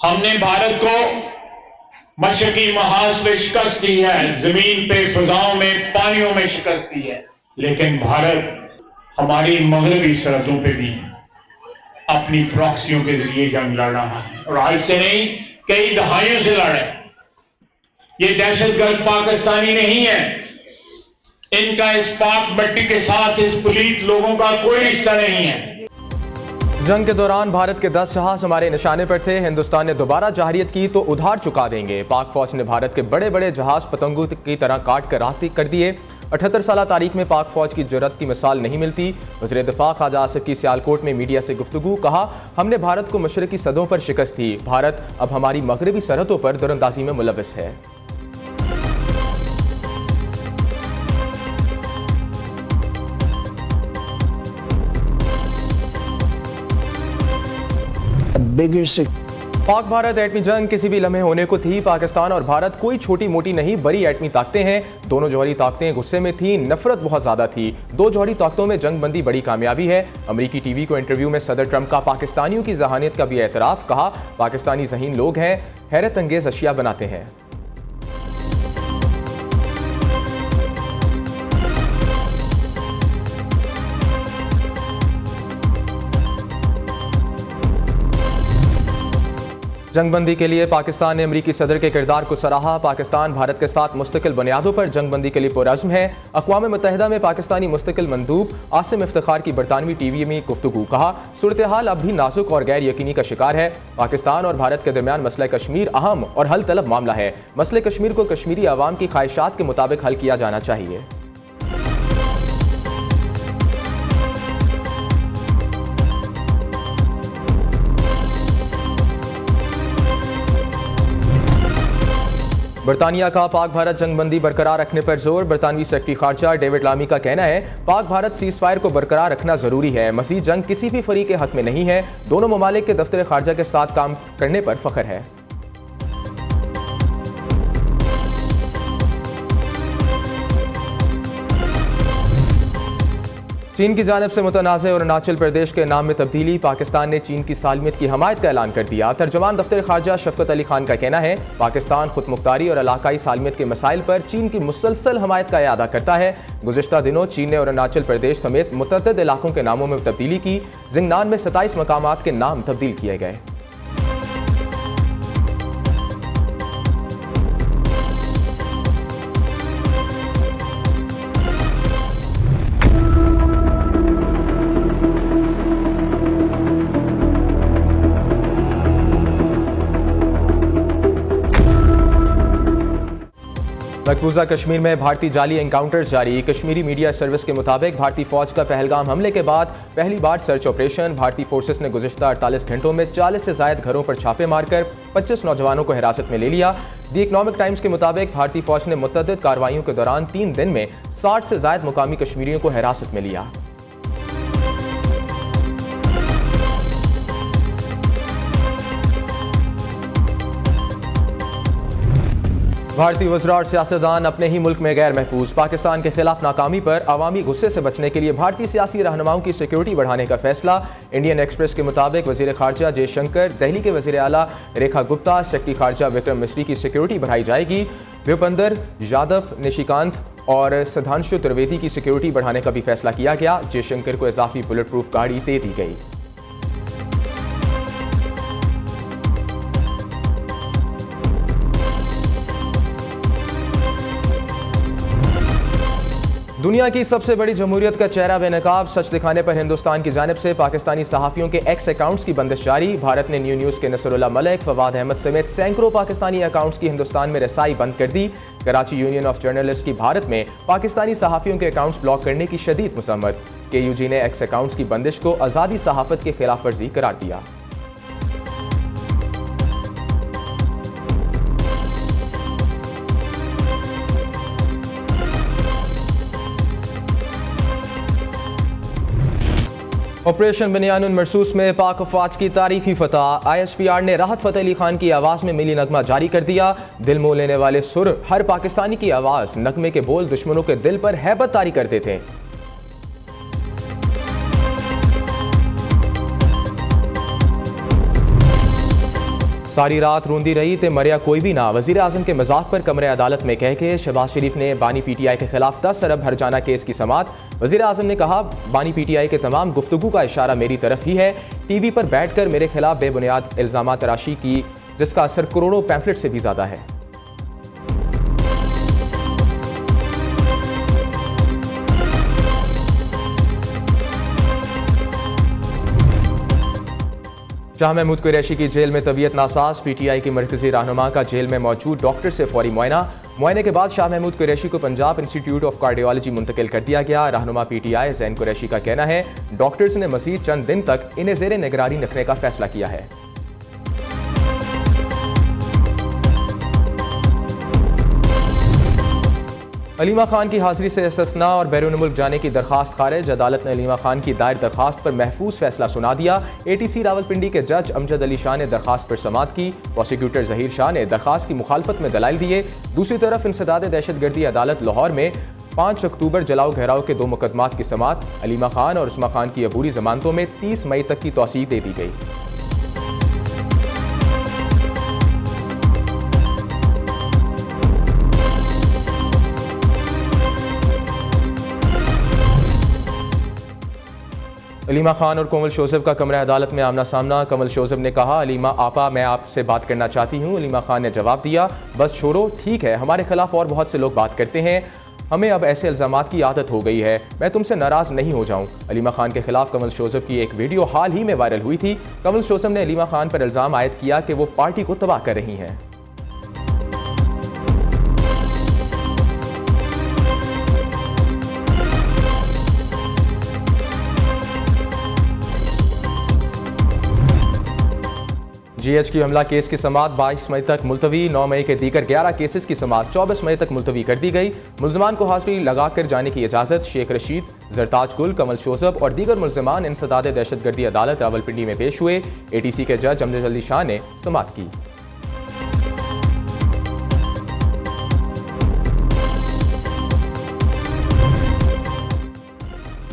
हमने भारत को मशरकी महाज पे शिकस्त दी है, जमीन पे, फिजाओं में, पानियों में शिकस्त दी है, लेकिन भारत हमारी मगरबी सरहदों पे भी अपनी प्रॉक्सियों के जरिए जंग लड़ रहा है, और आज से नहीं कई दहाइयों से लड़ रहे हैं। ये दहशतगर्द पाकिस्तानी नहीं है, इनका इस पाक मट्टी के साथ इस पलीत लोगों का कोई रिश्ता नहीं है। जंग के दौरान भारत के 10 जहाज हमारे निशाने पर थे। हिंदुस्तान ने दोबारा जाहिरियत की तो उधार चुका देंगे। पाक फौज ने भारत के बड़े बड़े जहाज पतंगों की तरह काट कर राख कर दिए। 78 साल तारीख में पाक फौज की जुर्रत की मिसाल नहीं मिलती। वज़ीर दिफा ख्वाजा आसिफ की सियालकोट में मीडिया से गुफ्तगू, कहा हमने भारत को मशरकी सदों पर शिकस्त दी, भारत अब हमारी मगरबी सरहदों पर दरअंदाजी में मुलविस है। पाक भारत एटमी जंग किसी भी लम्हे होने को थी। पाकिस्तान और भारत कोई छोटी मोटी नहीं, बड़ी एटमी ताकतें हैं। दोनों जौहरी ताकतें गुस्से में थीं, नफरत बहुत ज्यादा थी। दो जौहरी ताकतों में जंग बंदी बड़ी कामयाबी है। अमरीकी टीवी को इंटरव्यू में सदर ट्रंप का पाकिस्तानियों की जहानियत का भी एतराफ, कहा पाकिस्तानी ज़हीन लोग हैं, हैरत अंगेज अशिया बनाते हैं। जंगबंदी के लिए पाकिस्तान ने अमरीकी सदर के किरदार को सराहा। पाकिस्तान भारत के साथ मुस्तकिल बुनियादों पर जंगबंदी के लिए पुरअज़्म है। अक़वाम मुत्तहिदा में पाकिस्तानी मुस्तकिल मंदूब आसिम इफ्तिखार की बरतानवी टीवी में गुफ्तगू, कहा सूरत हाल अब भी नाजुक और गैर यकीनी का शिकार है। पाकिस्तान और भारत के दरमियान मसला कश्मीर अहम और हल तलब मामला है। मसले कश्मीर को कश्मीरी आवाम की ख्वाहिशात के मुताबिक हल किया जाना चाहिए। बरतानिया का पाक भारत जंगबंदी बरकरार रखने पर जोर। बरतानवी सेक्रेटरी खारजा डेविड लामी का कहना है पाक भारत सीज फायर को बरकरार रखना जरूरी है। मज़ीद जंग किसी भी फरीक के हक में नहीं है। दोनों ममालिक के दफ्तर खारजा के साथ काम करने पर फख्र है। चीन की जानिब से मुतनाज़ अरुणाचल प्रदेश के नाम में तब्दीली। पाकिस्तान ने चीन की सालमियत की हमायत का ऐलान कर दिया। तर्जुमान दफ्तर खारजा शफकत अली खान का कहना है पाकिस्तान खुद मुख्तारी और इलाकाई सालमियत के मसाइल पर चीन की मुसलसल हमायत का अदा करता है। गुज़िश्ता दिनों चीन ने अरुणाचल प्रदेश समेत मुतअद्दिद इलाकों के नामों में तब्दीली की। जिंगनान में 27 मकामात के नाम तब्दील किए गए। मकबूजा कश्मीर में भारतीय जाली एनकाउंटर्स जारी। कश्मीरी मीडिया सर्विस के मुताबिक भारतीय फौज का पहलगाम हमले के बाद पहली बार सर्च ऑपरेशन। भारतीय फोर्सेस ने गुज़िश्ता 48 घंटों में 40 से ज़ायद घरों पर छापे मारकर 25 नौजवानों को हिरासत में ले लिया। दी इकनॉमिक टाइम्स के मुताबिक भारतीय फौज ने मुतअद्दिद कार्रवाइयों के दौरान 3 दिन में 60 से ज़ायद मुकामी कश्मीरियों को हिरासत में लिया। भारतीय वज़रा और सियासतदान अपने ही मुल्क में गैर महफूज। पाकिस्तान के खिलाफ नाकामी पर अवामी गुस्से से बचने के लिए भारतीय सियासी रहनुमाओं की सिक्योरिटी बढ़ाने का फैसला। इंडियन एक्सप्रेस के मुताबिक वज़ीर खारजा जयशंकर, दिल्ली के वज़ीर आला रेखा गुप्ता, सेक्रेटरी खारजा विक्रम मिस्री की सिक्योरिटी बढ़ाई जाएगी। भूपेंद्र यादव, निशिकांत और सुधांशु त्रिवेदी की सिक्योरिटी बढ़ाने का भी फैसला किया गया। जयशंकर को इजाफी बुलेट प्रूफ गाड़ी दे दी गई। दुनिया की सबसे बड़ी जमहूरियत का चेहरा बेनकाब। सच दिखाने पर हिंदुस्तान की जानिब से पाकिस्तानी सहाफ़ियों के एक्स अकाउंट्स की बंदिश जारी। भारत ने न्यूज़ के नसरुल्लाह मलिक, फवाद अहमद समेत सैकड़ों पाकिस्तानी अकाउंट्स की हिंदुस्तान में रसाई बंद कर दी। कराची यूनियन ऑफ जर्नलिस्ट की भारत में पाकिस्तानी सहाफ़ियों के अकाउंट्स ब्लॉक करने की शदीद मुसम्मत। KUG ने एक्स अकाउंट्स की बंदिश को आज़ादी सहाफ़त की खिलाफ वर्जी करार दिया। ऑपरेशन बनियानुन मरसूस में पाक अफवाज की तारीखी फतह। ISPR ने राहत फ़तेह अली खान की आवाज़ में मिली नगमा जारी कर दिया। दिल मोह लेने वाले सुर, हर पाकिस्तानी की आवाज़, नगमे के बोल दुश्मनों के दिल पर हैबत तारी करते थे। सारी रात रोंदी रही ते मरिया कोई भी ना, वज़ीर आज़म के मजाक पर कमरे अदालत में कह के शहबाज शरीफ ने बानी PTI के खिलाफ 10 अरब हर्जाना केस की समाअत। वज़ीर आज़म ने कहा, बानी PTI के तमाम गुफ्तगू का इशारा मेरी तरफ ही है। TV पर बैठकर मेरे खिलाफ बेबुनियाद इल्ज़ाम तराशी की, जिसका असर करोड़ों पैम्फलेट से भी ज़्यादा है। शाह महमूद कुरैशी की जेल में तबीयत नासाज, PTI की मरकजी रहनुमा का जेल में मौजूद डॉक्टर से फौरी मुआयने के बाद शाह महमूद कुरैशी को पंजाब इंस्टीट्यूट ऑफ कार्डियोलॉजी मुंतकिल कर दिया गया। रहनुमा PTI ज़ैन कुरैशी का कहना है, डॉक्टर्स ने मज़ीद चंद दिन तक इन्हें ज़ेरे निगरानी रखने का फैसला किया है। अलीमा खान की हाजिरी से इस्तिस्ना और बैरून मुल्क जाने की दरखास्त खारिज। अदालत ने अलीमा खान की दायर दरखास्त पर महफूज फैसला सुना दिया। ATC रावलपिंडी के जज अमजद अली शाह ने दरखास्त पर समाअत की। प्रोसिक्यूटर जहीर शाह ने दरखास्त की मुखालफत में दलाइल दिए। दूसरी तरफ इंसदाद दहशतगर्दी अदालत लाहौर में 5 अक्टूबर जलाओ घेराव के 2 मुकदमात की समाअत। अलीमा खान और उस्मा खान की अबूरी जमानतों में 30 मई तक की तौसीह दे दी गई। अलीमा खान और कोमल शोज़ब का कमरा अदालत में आमना सामना। कमल शोज़ब ने कहा, अलीमा आपा मैं आपसे बात करना चाहती हूँ। अलीमा खान ने जवाब दिया, बस छोड़ो, ठीक है, हमारे खिलाफ और बहुत से लोग बात करते हैं, हमें अब ऐसे इल्ज़ामात की आदत हो गई है, मैं तुमसे नाराज़ नहीं हो जाऊँ। अलीमा खान के खिलाफ कमल शोज़ब की एक वीडियो हाल ही में वायरल हुई थी। कमल शोज़ब ने अलीमा खान पर इल्ज़ाम आयद किया कि वो पार्टी को तबाह कर रही हैं। GHQ हमला केस की समाअत 22 मई तक मुलतवी। 9 मई के दीगर 11 केसेस की समाअत 24 मई तक मुलतवी कर दी गई। मुल्ज़मान को हाजिरी लगाकर जाने की इजाज़त। शेख रशीद, जरताज गुल, कमल शोज़ब और दीगर मुल्ज़मान इंसदाद दहशतगर्दी अदालत रावलपिंडी में पेश हुए। ATC के जज अमजद अली शाह ने समाअत की।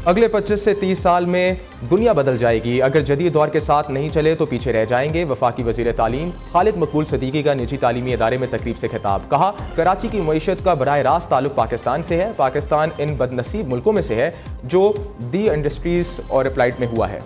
अगले 25 से 30 साल में दुनिया बदल जाएगी, अगर जदीद दौर के साथ नहीं चले तो पीछे रह जाएंगे। वफाकी वज़ीर तालीम खालिद मकबूल सदीकी का निजी तालीमी अदारे में तकरीब से खिताब। कहा, कराची की मईशत का बराह रास्त ताल्लुक पाकिस्तान से है। पाकिस्तान इन बदनसीब मुल्कों में से है जो दी इंडस्ट्रीज और अप्लाइड में हुआ है।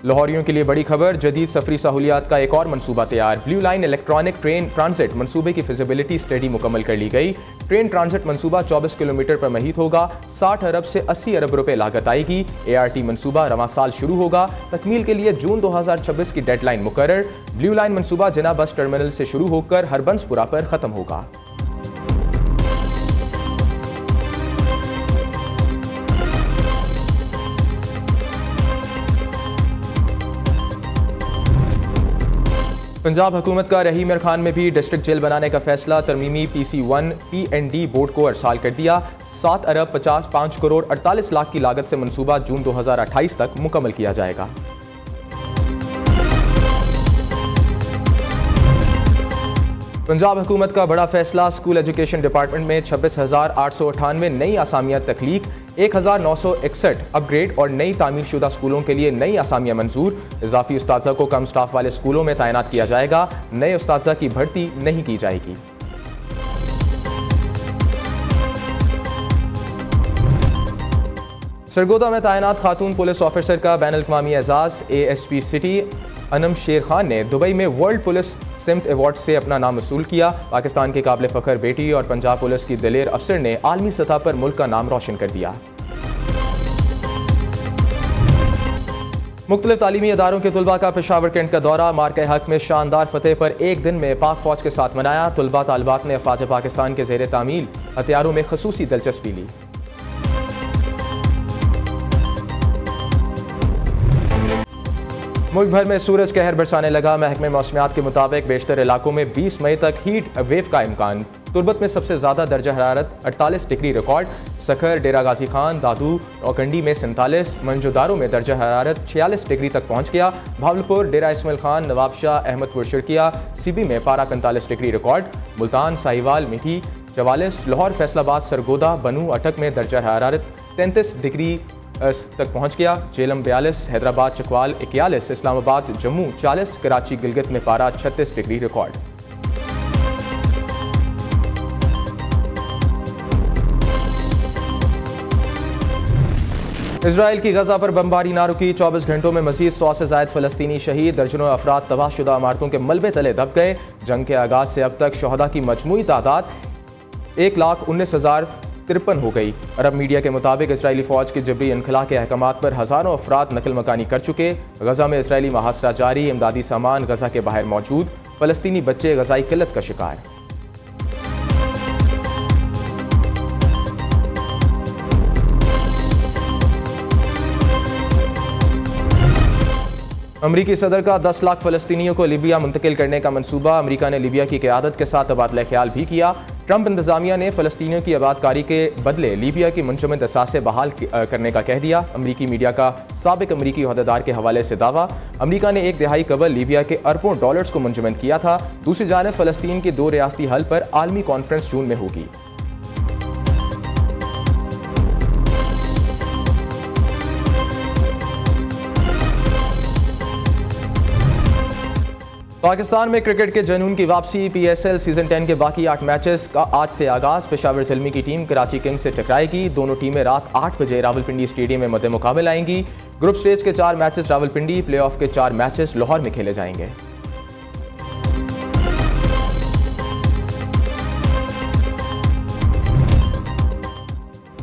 लाहौरियों के लिए बड़ी खबर, जदीद सफरी सहूलियात का एक और मनसूबा तैयार। Blue line electronic train transit मनसूबे की फिजिबिलिटी स्टडी मुकम्मल कर ली गई। ट्रेन ट्रांजिट मनसूबा 24 किलोमीटर पर महीत होगा। 60 अरब से 80 अरब रुपए लागत आएगी। ART मनसूबा रवां साल शुरू होगा। तकमील के लिए जून 2026 की डेडलाइन मुकर्रर। ब्लू लाइन मनसूबा जिना बस टर्मिनल से शुरू होकर हरबंसपुरा पर खत्म होगा। पंजाब हुकूमत का रहीम मियां खान में भी डिस्ट्रिक्ट जेल बनाने का फैसला। तरमीमी PC1 PND बोर्ड को अरसाल कर दिया। 7 अरब 5 करोड़ 48 लाख की लागत से मंसूबा जून 2028 तक मुकम्मल किया जाएगा। पंजाब हुकूमत का बड़ा फैसला, स्कूल एजुकेशन डिपार्टमेंट में 26,898 नई आसामियाँ तख्लीक, 1,961 अपग्रेड और नई तामीर शुदा स्कूलों के लिए नई आसामियाँ मंजूर। इजाफी उस्ताज़ा को कम स्टाफ वाले स्कूलों में तैनात किया जाएगा। नए उस्ताज़ा की भर्ती नहीं की जाएगी। सरगोदा में तैनात खातून पुलिस ऑफिसर का बैनुल-अक़वामी एजाज़। ASP सिटी अनम शेर खान ने दुबई में वर्ल्ड पुलिस सिमत अवार्ड से अपना नाम वसूल किया। पाकिस्तान के काबिल फ़ख्र बेटी और पंजाब पुलिस की दिलेर अफसर ने आलमी सतह पर मुल्क का नाम रोशन कर दिया। मुख्तलिफ तालीमी अदारों के तुलबा का पेशावर कैंट का दौरा। मार्के हक में शानदार फतेह पर एक दिन में पाक फौज के साथ मनाया। तुलबा तालिबात ने अफवाज पाकिस्तान के ज़ेर तामील हथियारों में खसूसी दिलचस्पी ली। मुल्क भर में सूरज कहर बरसाने लगा। महकमे मौसमियात के मुताबिक बेशतर इलाकों में 20 मई तक हीट वेव का इम्कान। तुर्बत में सबसे ज़्यादा दर्जा हरारत 48 डिग्री रिकॉर्ड। सखर, डेरा गाजी खान, दादू, रौकंडी में 47, मंजोदारों में दर्जा हरारत 46 डिग्री तक पहुँच गया। भावलपुर, डेरा इस्माइल खान, नवाबशाह, अहमदपुर शिरकिया, सीबी में पारा 45 डिग्री रिकॉर्ड। मुल्तान, साहिवाल, मीठी 44, लाहौर, फैसलाबाद, सरगोदा, बनू, अटक में दर्जा हरारत 33 डिग्री तक पहुंच गया। झेलम 42, हैदराबाद चकवाल 41, इस्लामाबाद जम्मू 40, कराची गिलगित में पारा 36 डिग्री रिकॉर्ड। इजराइल की गजा पर बमबारी ना रुकी, 24 घंटों में मजीद 100 से ज्यादा फलस्तीनी शहीद, दर्जनों अफराद तबाहशुदा इमारतों के मलबे तले दब गए। जंग के आगाज से अब तक शहदा की मजमूई तादाद 1,19,053 हो गई। अरब मीडिया के मुताबिक इसराइली फौज के जबरी इनखला के अहकामात पर हजारों अफराद नकल मकानी कर चुके। गजा में इसराइली मुहासरा जारी, इमदादी सामान गजा के बाहर मौजूद, फलस्तीनी बच्चे गजाई किल्लत का शिकार। अमरीकी सदर का 10 लाख फलस्तीनियों को लीबिया मुंतकिल करने का मंसूबा, अमरीका ने लीबिया की क़यादत के साथ तबादला ख्याल भी किया। ट्रंप इंतजामिया ने फलस्तीनियों की आबादकारी के बदले लीबिया की मुंजमद असासे बहाल करने का कह दिया। अमरीकी मीडिया का साबिक अमरीकी ओहदेदार के हवाले से दावा, अमरीका ने 1 दिहाई कबल लीबिया के अरबों डॉलर्स को मुंजमद किया था। दूसरी जानिब फलस्तीन की 2 रियासती हल पर आलमी कॉन्फ्रेंस जून में होगी। पाकिस्तान में क्रिकेट के जुनून की वापसी, PSL सीजन 10 के बाकी 8 मैचेस का आज से आगाज। पेशावर ज़िल्मी की टीम कराची किंग्स से टकराएगी। दोनों टीमें रात 8 बजे रावलपिंडी स्टेडियम में मद्दे मुकाबले आएंगी। ग्रुप स्टेज के 4 मैचेस रावलपिंडी, प्लेऑफ के 4 मैचेस लाहौर में खेले जाएंगे।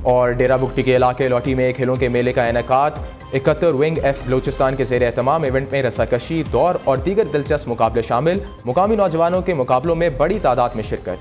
और डेरा बुगटी के इलाके लौटी में खेलों के मेले का इनेकाद, 71 विंग F बलूचिस्तान के ज़ेर एहतमाम। इवेंट में रस्साकशी, दौड़ और दीगर दिलचस्प मुकाबले शामिल। मुकामी नौजवानों के मुकाबलों में बड़ी तादाद में शिरकत।